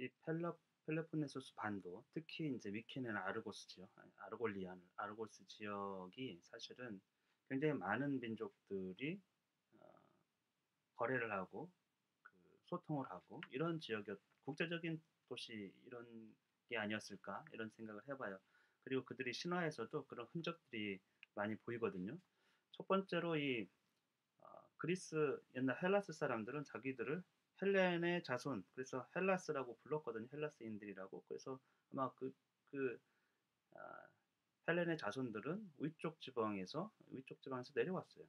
이 펠로폰네소스 반도, 특히 이제 미케네나 아르고스 지역, 아르고스 지역이 사실은 굉장히 많은 민족들이 어, 거래를 하고 그 소통을 하고 이런 지역이었 국제적인 도시 이런 게 아니었을까 이런 생각을 해봐요. 그리고 그들이 신화에서도 그런 흔적들이 많이 보이거든요. 첫 번째로 그리스 옛날 헬라스 사람들은 자기들을 헬렌의 자손, 그래서 헬라스라고 불렀거든요. 헬라스인들이라고. 그래서 아마 그 아, 헬렌의 자손들은 위쪽 지방에서 내려왔어요.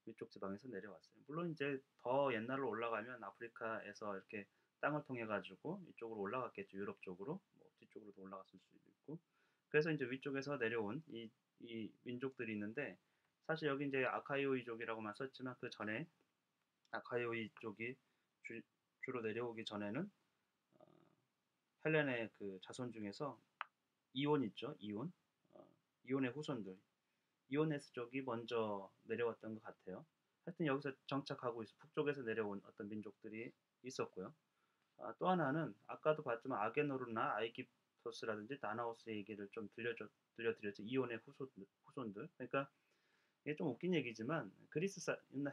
위쪽 지방에서 내려왔어요. 물론 이제 더 옛날로 올라가면 아프리카에서 이렇게 땅을 통해 가지고 이쪽으로 올라갔겠죠. 유럽 쪽으로, 뭐 뒤쪽으로도 올라갔을 수도 있고. 그래서 이제 위쪽에서 내려온 이 민족들이 있는데, 사실 여기 이제 아카이오이족이라고만 썼지만 그 전에 아카이오이족이 주, 주로 내려오기 전에는 어, 헬렌의 그 자손 중에서 이온 있죠. 이온의 후손들, 이오네스족이 먼저 내려왔던 것 같아요. 하여튼 여기서 정착하고 있어 북쪽에서 내려온 어떤 민족들이 있었고요. 또 하나는 아까도 봤지만 아게노르나 아이깁토스라든지 다나오스 얘기를 좀 들려드렸죠. 이온의 후손들. 그러니까 이게 좀 웃긴 얘기지만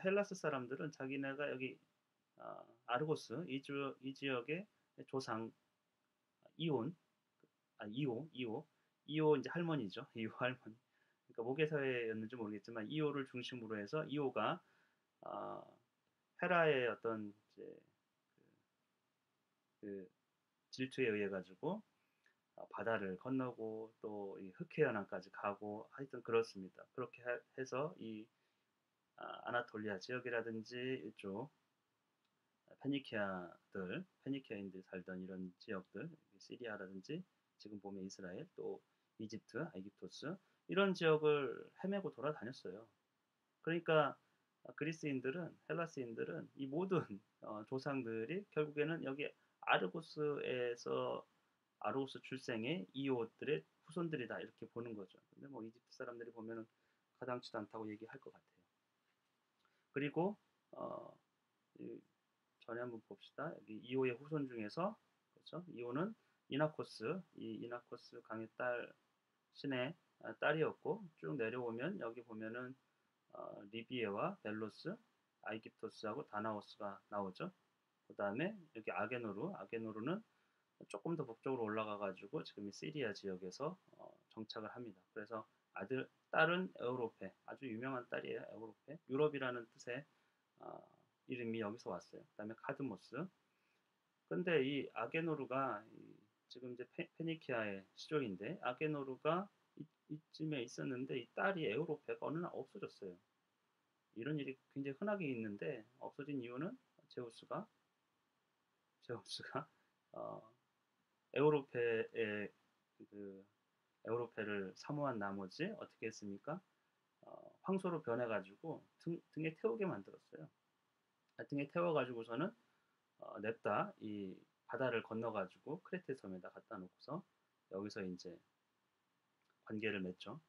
헬라스 사람들은 자기네가 여기 아르고스 이 지역의 조상 이온, 이오 이제 할머니죠. 이오 할머니. 그러니까 모계사회였는지 모르겠지만 이오를 중심으로 해서 이오가 어, 헤라의 어떤 이제 그 질투에 의해 가지고 바다를 건너고 또 이 흑해연안까지 가고 하여튼 그렇습니다. 그렇게 해서 이 아나톨리아 지역이라든지 이쪽 페니키아인들이 살던 이런 지역들, 시리아라든지 지금 보면 이스라엘, 또 이집트, 아이깁토스 이런 지역을 헤매고 돌아다녔어요. 그러니까 헬라스인들은 이 모든 조상들이 결국에는 여기 아르고스에서 아르고스 출생의 이웃들의 후손들이다 이렇게 보는 거죠. 근데 뭐 이집트 사람들이 보면은 가당치도 않다고 얘기할 것 같아요. 그리고 어, 전에 한번 봅시다. 여기 이오의 후손 중에서 그렇죠? 이오는 이나코스 강의 신의 딸이었고 쭉 내려오면 여기 보면은 리비에와 벨로스, 아이깁토스하고 다나오스가 나오죠. 그 다음에 여기 아게노르는 조금 더 북쪽으로 올라가 가지고 지금 이 시리아 지역에서 정착을 합니다. 그래서 딸은 에우로페, 아주 유명한 딸이에요. 에우로페, 유럽이라는 뜻의 어, 이름이 여기서 왔어요. 그다음에 카드모스. 근데 이 아게노르가 지금 이제 페니키아의 시족인데 아게노르가 이쯤에 있었는데 이 딸이 에우로페가 어느 날 없어졌어요. 이런 일이 굉장히 흔하게 있는데 없어진 이유는 제우스가 제우스가 어, 에우로페의 그 에우로페를 사모한 나머지 어떻게 했습니까? 황소로 변해가지고 등에 태우게 만들었어요. 등에 태워가지고서는 냅다 이 바다를 건너가지고 크레테 섬에다 갖다 놓고서 여기서 이제 관계를 맺죠.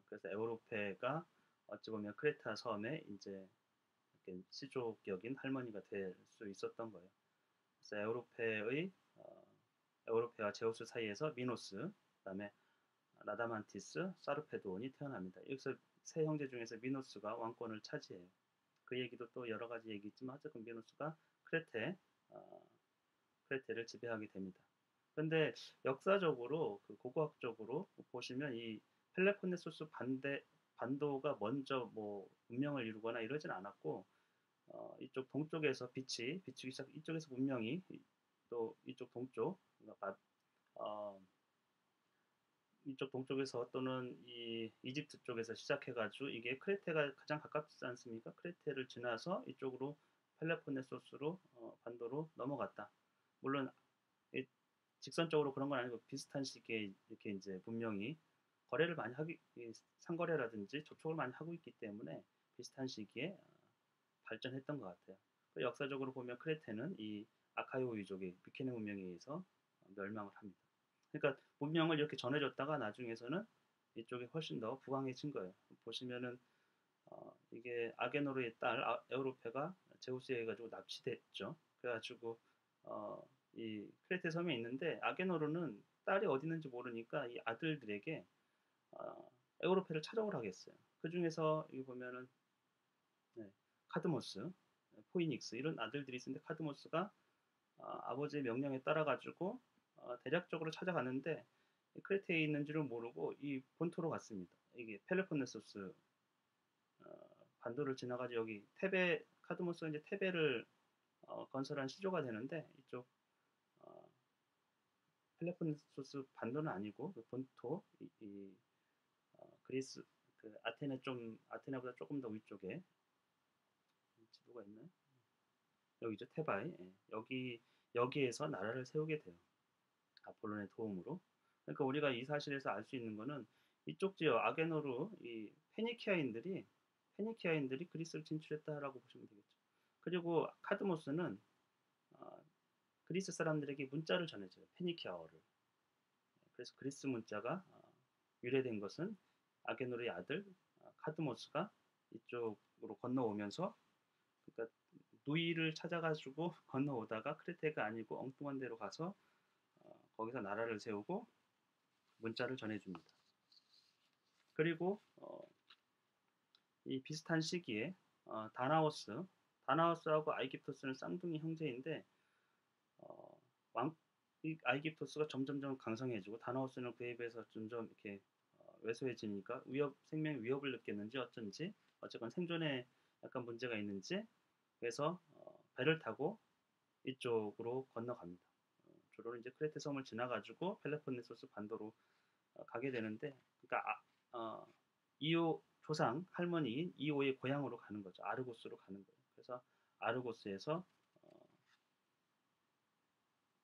그래서 에우로페가 어찌 보면 크레타 섬에 이제 이렇게 시족격인 할머니가 될 수 있었던 거예요. 그래서 에우로페와 제우스 사이에서 미노스, 그다음에 라다만티스, 사르페도온이 태어납니다. 여기서 세 형제 중에서 미노스가 왕권을 차지해요. 그 얘기도 또 여러 가지 얘기 있지만 어쨌든 미노스가 크레테, 어, 크레테를 지배하게 됩니다. 근데 역사적으로 그 고고학적으로 보시면 이 펠레폰네소스 반도가 먼저 뭐 문명을 이루거나 이러진 않았고 이쪽 동쪽에서 비치기 시작 이쪽에서 문명이 또 이쪽 동쪽 그러니까 어, 이쪽 동쪽에서 또는 이 이집트 쪽에서 시작해가지고 이게 크레테가 가장 가깝지 않습니까? 크레테를 지나서 이쪽으로 펠레폰네소스로 반도로 넘어갔다. 물론 직선적으로 그런 건 아니고 비슷한 시기에 이렇게 이제 분명히 거래를 많이 상거래라든지 접촉을 많이 하고 있기 때문에 비슷한 시기에 발전했던 것 같아요. 역사적으로 보면 크레테는 이 아카이오이족의 비케네 문명에 의해서 멸망을 합니다. 그러니까 문명을 이렇게 전해줬다가 나중에서는 이쪽이 훨씬 더 부강해진 거예요. 보시면은 이게 아게노르의 딸 에우로페가 제우스에 해가지고 납치됐죠. 그래가지고 어, 이 크레테 섬에 있는데 아게너르는 딸이 어디 있는지 모르니까 이 아들들에게 에우로페를 찾아오라 하겠어요. 그중에서 여기 보면은 네, 카드모스, 포이닉스 이런 아들들이 있는데 카드모스가 아버지의 명령에 따라 가지고 대략적으로 찾아갔는데 크레테에 있는 줄은 모르고 이 본토로 갔습니다. 이게 펠로폰네소스 반도를 지나가지고 여기 테베 카드모스가 이제 테베를 건설한 시조가 되는데 이쪽 어, 펠로폰네소스 반도는 아니고 그 본토 그리스 그 아테네 좀 아테네보다 조금 더 위쪽에 지도가 있나요? 여기죠 테바이 여기에서 나라를 세우게 돼요. 아폴론의 도움으로. 그러니까 우리가 이 사실에서 알 수 있는 거는 이쪽 지역 아게노르 이 페니키아인들이 그리스를 진출했다라고 보시면 되겠죠. 그리고 카드모스는 어, 그리스 사람들에게 문자를 전해줘요. 페니키아어를. 그래서 그리스 문자가 유래된 것은 아게노르의 아들 카드모스가 이쪽으로 건너오면서 그러니까 누이를 찾아가지고 건너오다가 크레테가 아니고 엉뚱한 데로 가서 거기서 나라를 세우고 문자를 전해줍니다. 그리고 이 비슷한 시기에 다나오스하고 아이깁토스는 쌍둥이 형제인데 어, 왕, 이 아이깁토스가 점점점 강성해지고 다나오스는 그에 비해서 점점 이렇게 왜소해지니까 생명 위협을 느꼈는지 어쩐지 어쨌건 생존에 약간 문제가 있는지 그래서 배를 타고 이쪽으로 건너갑니다. 주로 이제 크레테 섬을 지나가지고 펠로폰네소스 반도로 가게 되는데, 그러니까 이오 조상 할머니인 이오의 고향으로 가는 거죠. 아르고스로 가는 거예요. 그래서 아르고스에서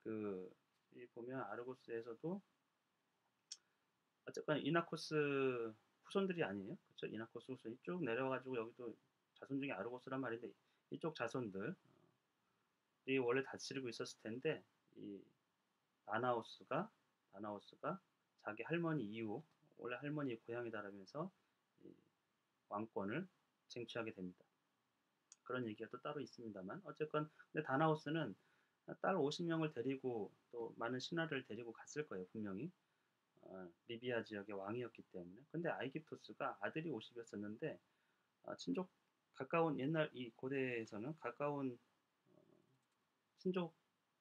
이 보면 아르고스에서도 어쨌건 이나코스 후손들이 아니에요. 그렇죠? 이나코스 후손이 쭉 내려와가지고 여기도 자손 중에 아르고스란 말인데 이쪽 자손들이 원래 다스리고 있었을 텐데 이 다나오스가 자기 할머니 이후 원래 할머니 고향이다라면서 왕권을 쟁취하게 됩니다. 그런 얘기가 또 따로 있습니다만 어쨌건 근데 다나오스는 딸 50명을 데리고 또 많은 신하를 데리고 갔을 거예요 분명히 리비아 지역의 왕이었기 때문에. 근데 아이깁토스가 아들이 50이었었는데 친족 가까운 옛날 이 고대에서는 가까운 친족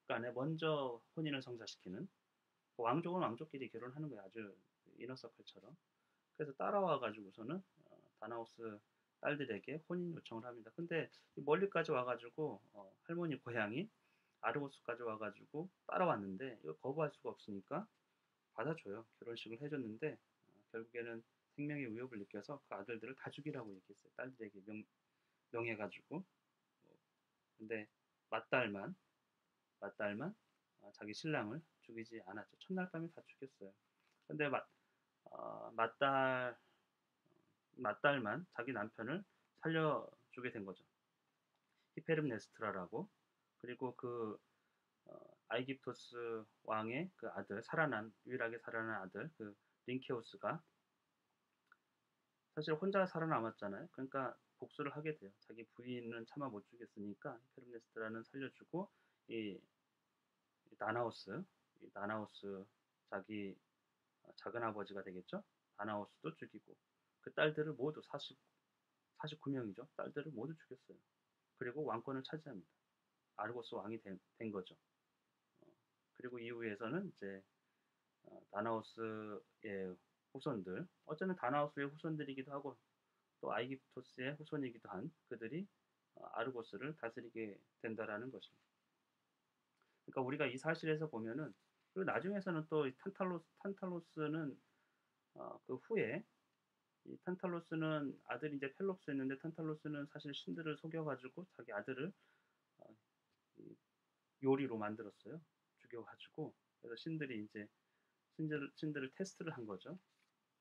간에 먼저 혼인을 성사시키는 왕족은 왕족끼리 결혼하는 거예요. 아주 이너서클처럼. 그래서 따라와 가지고서는 다나오스 딸들에게 혼인 요청을 합니다. 근데 멀리까지 와가지고 할머니 고향이 아르고스까지 와가지고 따라왔는데 이거 거부할 수가 없으니까 받아줘요. 결혼식을 해줬는데 결국에는 생명의 위협을 느껴서 그 아들들을 다 죽이라고 얘기했어요. 딸들에게 명해가지고. 근데 맏딸만 자기 신랑을 죽이지 않았죠. 첫날 밤에 다 죽였어요. 근데 맏딸 맏딸만 자기 남편을 살려주게 된 거죠. 히페름네스트라라고. 그리고 아이깁토스 왕의 그 아들 유일하게 살아난 아들 그 린케우스가 사실 혼자 살아남았잖아요. 그러니까 복수를 하게 돼요. 자기 부인은 차마 못 죽였으니까 히페름네스트라는 살려주고 이 나나우스 자기 작은 아버지가 되겠죠. 다나우스도 죽이고 그 딸들을 모두 49명이죠. 딸들을 모두 죽였어요. 그리고 왕권을 차지합니다. 아르고스 왕이 된 거죠. 그리고 이후에서는 이제 다나우스의 후손들, 어쩌면 다나우스의 후손들이기도 하고 또 아이깁토스의 후손이기도 한 그들이 아르고스를 다스리게 된다라는 것입니다. 그러니까 우리가 이 사실에서 보면은 그리고 나중에서는 또 탄탈로스는 그 후에 이 탄탈로스는 아들이 이제 펠롭스였는데 탄탈로스는 사실 신들을 속여가지고 자기 아들을 어, 요리로 만들었어요. 죽여가지고 그래서 신들이 이제 신들을 테스트를 한 거죠.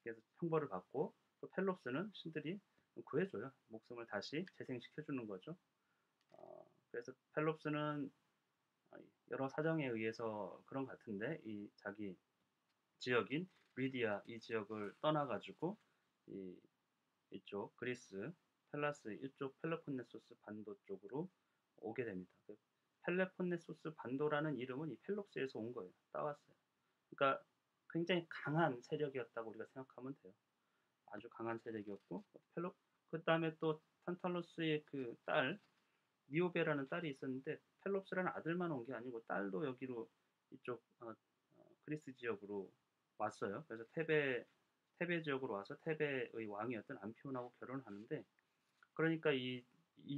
그래서 형벌을 받고 또 펠롭스는 신들이 구해줘요. 목숨을 다시 재생시켜주는 거죠. 그래서 펠롭스는 여러 사정에 의해서 그런 것 같은데 이 자기 지역인 리디아 이 지역을 떠나가지고 이쪽 그리스 펠라스 이쪽 펠로폰네소스 반도 쪽으로 오게 됩니다. 펠로폰네소스 반도라는 이름은 이 펠롭스에서 온 거예요. 따왔어요. 그러니까 굉장히 강한 세력이었다고 우리가 생각하면 돼요. 아주 강한 세력이었고 펠롭 그다음에 또 탄탈로스의 그 딸 니오베라는 딸이 있었는데 펠롭스라는 아들만 온 게 아니고 딸도 여기로 이쪽 그리스 지역으로 왔어요. 그래서 테베 지역으로 와서 테베의 왕이었던 암피온하고 결혼을 하는데 그러니까 이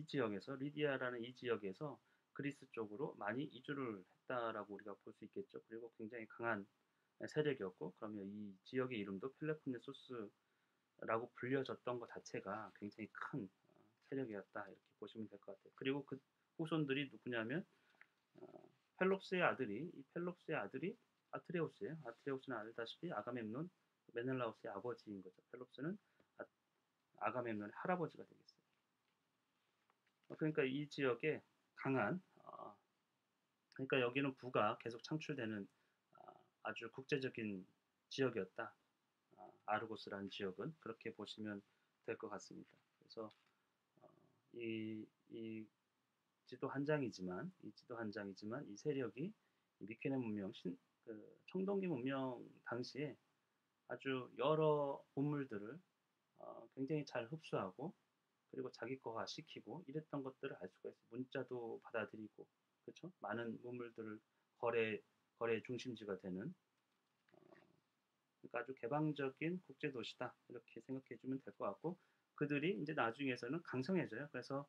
지역에서 리디아라는 이 지역에서 그리스 쪽으로 많이 이주를 했다라고 우리가 볼 수 있겠죠. 그리고 굉장히 강한 세력이었고 그러면 이 지역의 이름도 펠로폰네소스라고 불려졌던 것 자체가 굉장히 큰 세력이었다 이렇게 보시면 될 것 같아요. 그리고 그 후손들이 누구냐면 펠롭스의 아들이 아트레우스예요. 아트레우스는 알다시피 아가멤논 메넬라우스의 아버지인 거죠. 펠롭스는 아가멤논의 할아버지가 되겠어요. 그러니까 이 지역에 강한 그러니까 여기는 부가 계속 창출되는 아주 국제적인 지역이었다. 아르고스라는 지역은 그렇게 보시면 될 것 같습니다. 그래서 어, 이 지도 한 장이지만 이 세력이 미케네 문명 그 청동기 문명 당시에 아주 여러 문물들을 굉장히 잘 흡수하고 그리고 자기 거화 시키고 이랬던 것들을 알 수가 있어요. 문자도 받아들이고 그렇죠? 많은 문물들을 거래 중심지가 되는 그러니까 아주 개방적인 국제 도시다 이렇게 생각해 주면 될 것 같고 그들이 이제 나중에서는 강성해져요. 그래서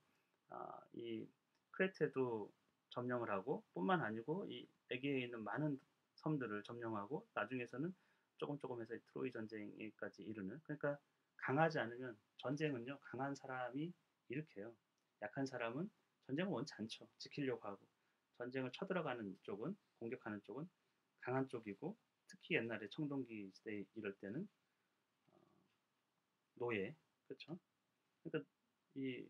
이 크레테도 점령을 하고 뿐만 아니고 이 에게에 있는 많은 섬들을 점령하고 나중에서는 조금 해서 트로이 전쟁에까지 이르는 그러니까 강하지 않으면 전쟁은요 강한 사람이 일으켜요. 약한 사람은 전쟁을 원치 않죠. 지키려고 하고 전쟁을 쳐들어가는 쪽은 공격하는 쪽은 강한 쪽이고 특히 옛날에 청동기 시대 이럴 때는 어, 노예 그렇죠. 그러니까 이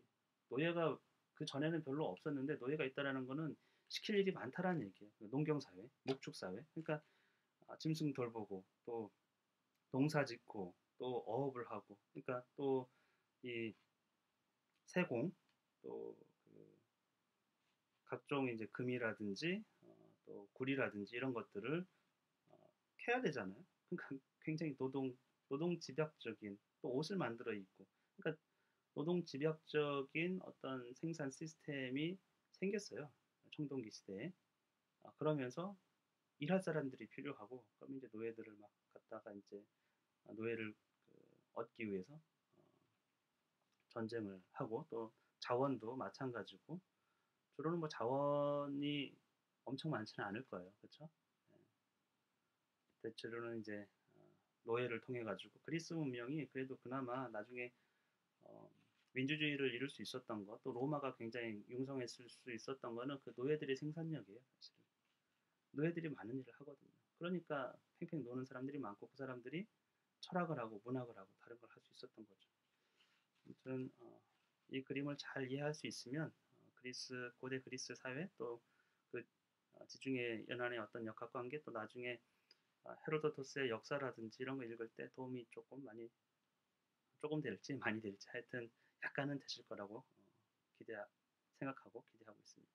노예가 그 전에는 별로 없었는데 노예가 있다라는 거는 시킬 일이 많다라는 얘기예요. 농경 사회, 목축 사회. 그러니까 짐승 돌보고 또 농사 짓고 또 어업을 하고 그러니까 또 이 세공 또그 각종 이제 금이라든지 또 구리라든지 이런 것들을 캐야 되잖아요. 그러니까 굉장히 노동 집약적인 또 옷을 만들어 입고 그러니까 노동 집약적인 어떤 생산 시스템이 생겼어요. 청동기 시대에. 그러면서 일할 사람들이 필요하고 그럼 이제 노예들을 막 갖다가 이제 노예를 그 얻기 위해서 전쟁을 하고 또 자원도 마찬가지고 주로는 뭐 자원이 엄청 많지는 않을 거예요. 그렇죠? 대체로는 이제 노예를 통해 가지고 그리스 문명이 그래도 그나마 나중에 어, 민주주의를 이룰 수 있었던 것, 또 로마가 굉장히 융성했을 수 있었던 거는 그 노예들의 생산력이에요, 사실은. 노예들이 많은 일을 하거든요. 그러니까 팽팽 노는 사람들이 많고 그 사람들이 철학을 하고 문학을 하고 다른 걸 할 수 있었던 거죠. 아무튼 이 그림을 잘 이해할 수 있으면 고대 그리스 사회 또그 지중해 연안의 어떤 역학관계 또 나중에 헤로도토스의 역사라든지 이런 거 읽을 때 도움이 조금 될지 많이 될지 하여튼 약간은 되실 거라고 생각하고 기대하고 있습니다.